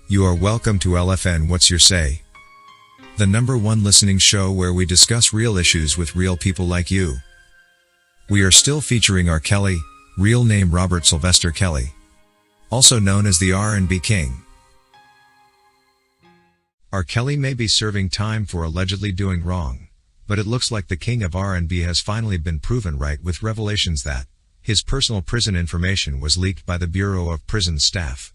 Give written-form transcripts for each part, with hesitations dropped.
You are welcome to LFN What's Your Say? The #1 listening show where we discuss real issues with real people like you. We are still featuring R. Kelly, real name Robert Sylvester Kelly, also known as the R&B King. R. Kelly may be serving time for allegedly doing wrong, but it looks like the king of R&B has finally been proven right with revelations that his personal prison information was leaked by the Bureau of Prison Staff.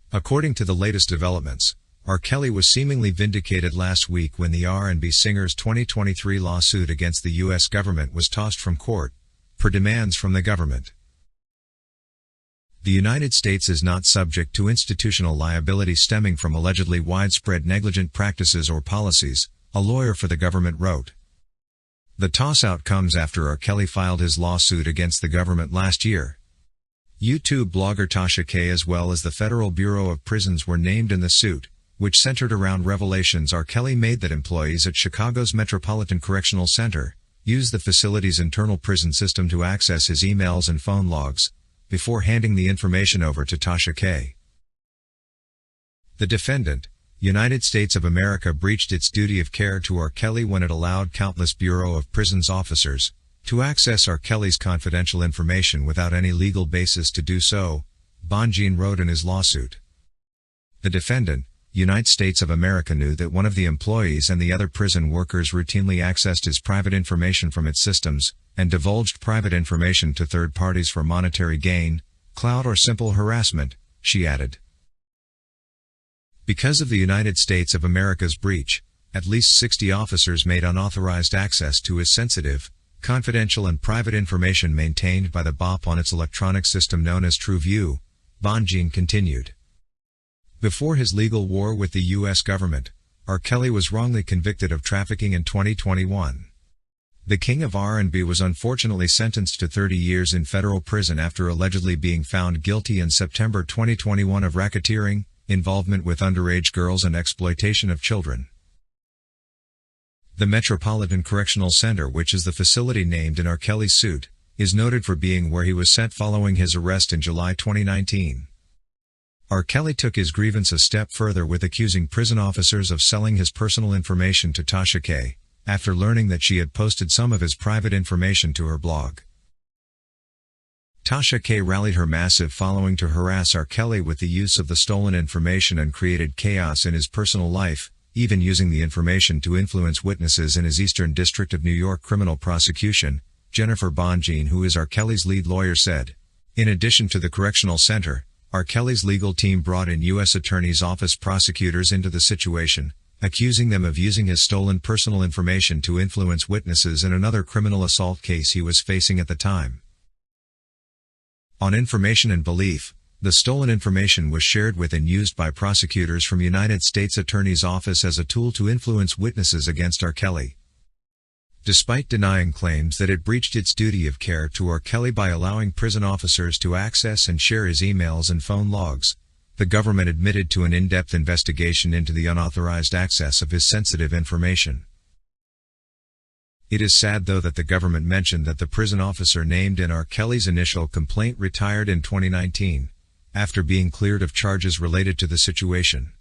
According to the latest developments, R. Kelly was seemingly vindicated last week when the R&B singer's 2023 lawsuit against the U.S. government was tossed from court, per demands from the government. The United States is not subject to institutional liability stemming from allegedly widespread negligent practices or policies, a lawyer for the government wrote. The toss-out comes after R. Kelly filed his lawsuit against the government last year. YouTube blogger Tasha K as well as the Federal Bureau of Prisons were named in the suit, which centered around revelations R. Kelly made that employees at Chicago's Metropolitan Correctional Center used the facility's internal prison system to access his emails and phone logs, before handing the information over to Tasha K. The defendant, United States of America, breached its duty of care to R. Kelly when it allowed countless Bureau of Prisons officers to access R. Kelly's confidential information without any legal basis to do so, Bonjean wrote in his lawsuit. The defendant, United States of America, knew that one of the employees and the other prison workers routinely accessed his private information from its systems, and divulged private information to third parties for monetary gain, clout or simple harassment, she added. Because of the United States of America's breach, at least 60 officers made unauthorized access to his sensitive, confidential and private information maintained by the BOP on its electronic system known as TrueView, Bonjean continued. Before his legal war with the U.S. government, R. Kelly was wrongly convicted of trafficking in 2021. The king of R&B was unfortunately sentenced to 30 years in federal prison after allegedly being found guilty in September 2021 of racketeering, involvement with underage girls and exploitation of children. The Metropolitan Correctional Center, which is the facility named in R. Kelly's suit, is noted for being where he was sent following his arrest in July 2019. R. Kelly took his grievance a step further with accusing prison officers of selling his personal information to Tasha K, after learning that she had posted some of his private information to her blog. Tasha K rallied her massive following to harass R. Kelly with the use of the stolen information and created chaos in his personal life, even using the information to influence witnesses in his Eastern District of New York criminal prosecution, Jennifer Bonjean, who is R. Kelly's lead lawyer, said. In addition to the Correctional Center, R. Kelly's legal team brought in U.S. Attorney's Office prosecutors into the situation, accusing them of using his stolen personal information to influence witnesses in another criminal assault case he was facing at the time. On information and belief, the stolen information was shared with and used by prosecutors from United States Attorney's Office as a tool to influence witnesses against R. Kelly. Despite denying claims that it breached its duty of care to R. Kelly by allowing prison officers to access and share his emails and phone logs, the government admitted to an in-depth investigation into the unauthorized access of his sensitive information. It is sad, though, that the government mentioned that the prison officer named in R. Kelly's initial complaint retired in 2019, after being cleared of charges related to the situation.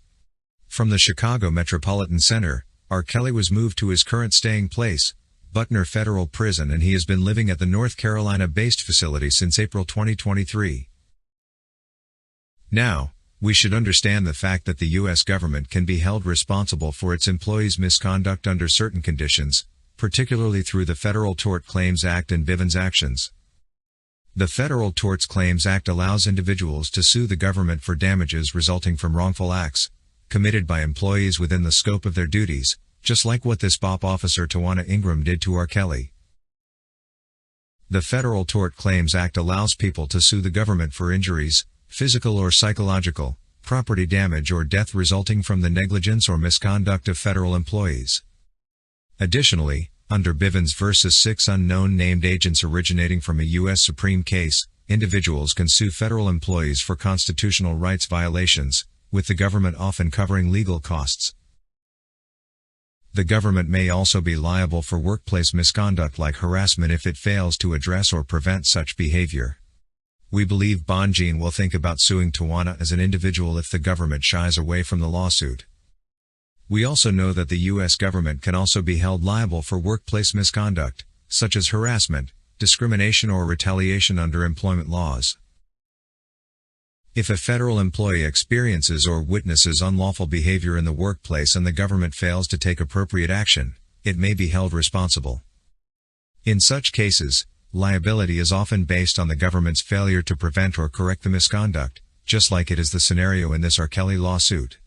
From the Chicago Metropolitan Center, R. Kelly was moved to his current staying place, Butner Federal Prison, and he has been living at the North Carolina-based facility since April 2023. Now, we should understand the fact that the U.S. government can be held responsible for its employees' misconduct under certain conditions, particularly through the Federal Tort Claims Act and Bivens actions. The Federal Tort Claims Act allows individuals to sue the government for damages resulting from wrongful acts committed by employees within the scope of their duties, just like what this BOP officer Tawana Ingram did to R. Kelly. The Federal Tort Claims Act allows people to sue the government for injuries, physical or psychological, property damage or death resulting from the negligence or misconduct of federal employees. Additionally, under Bivens v. 6 unknown named agents originating from a U.S. Supreme case, individuals can sue federal employees for constitutional rights violations, with the government often covering legal costs. The government may also be liable for workplace misconduct like harassment if it fails to address or prevent such behavior. We believe Bonjean will think about suing Tawana as an individual if the government shies away from the lawsuit. We also know that the U.S. government can also be held liable for workplace misconduct, such as harassment, discrimination or retaliation under employment laws. If a federal employee experiences or witnesses unlawful behavior in the workplace and the government fails to take appropriate action, it may be held responsible. In such cases, liability is often based on the government's failure to prevent or correct the misconduct, just like it is the scenario in this R. Kelly lawsuit.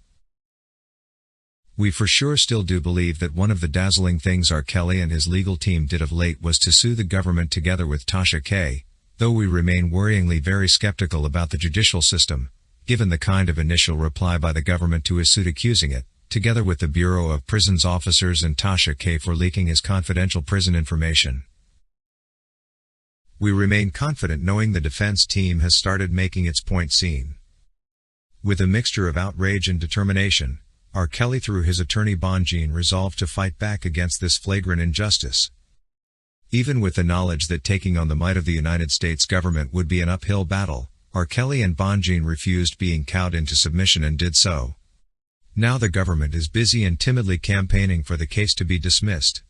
We for sure still do believe that one of the dazzling things R. Kelly and his legal team did of late was to sue the government together with Tasha K, though we remain worryingly very skeptical about the judicial system, given the kind of initial reply by the government to his suit accusing it, together with the Bureau of Prisons officers and Tasha K for leaking his confidential prison information. We remain confident knowing the defense team has started making its point seen. With a mixture of outrage and determination, R. Kelly through his attorney Bonjean resolved to fight back against this flagrant injustice. Even with the knowledge that taking on the might of the United States government would be an uphill battle, R. Kelly and Bonjean refused being cowed into submission and did so. Now the government is busy and timidly campaigning for the case to be dismissed.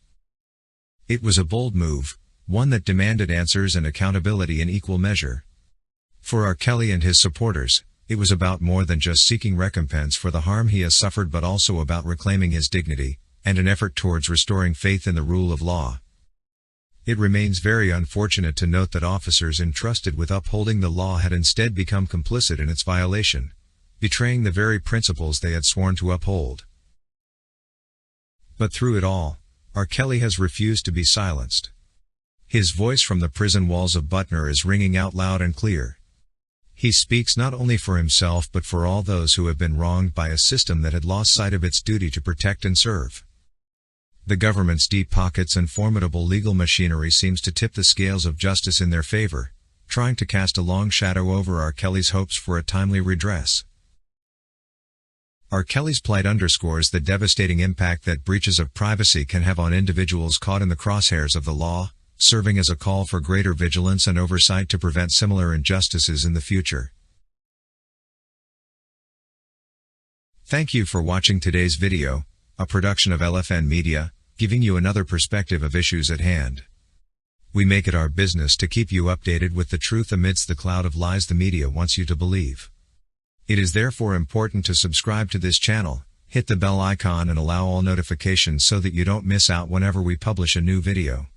It was a bold move, one that demanded answers and accountability in equal measure. For R. Kelly and his supporters, it was about more than just seeking recompense for the harm he has suffered but also about reclaiming his dignity, and an effort towards restoring faith in the rule of law. It remains very unfortunate to note that officers entrusted with upholding the law had instead become complicit in its violation, betraying the very principles they had sworn to uphold. But through it all, R. Kelly has refused to be silenced. His voice from the prison walls of Butner is ringing out loud and clear. He speaks not only for himself but for all those who have been wronged by a system that had lost sight of its duty to protect and serve. The government's deep pockets and formidable legal machinery seems to tip the scales of justice in their favor, trying to cast a long shadow over R. Kelly's hopes for a timely redress. R. Kelly's plight underscores the devastating impact that breaches of privacy can have on individuals caught in the crosshairs of the law, serving as a call for greater vigilance and oversight to prevent similar injustices in the future. Thank you for watching today's video, a production of LFN Media, giving you another perspective of issues at hand. We make it our business to keep you updated with the truth amidst the cloud of lies the media wants you to believe. It is therefore important to subscribe to this channel, hit the bell icon and allow all notifications so that you don't miss out whenever we publish a new video.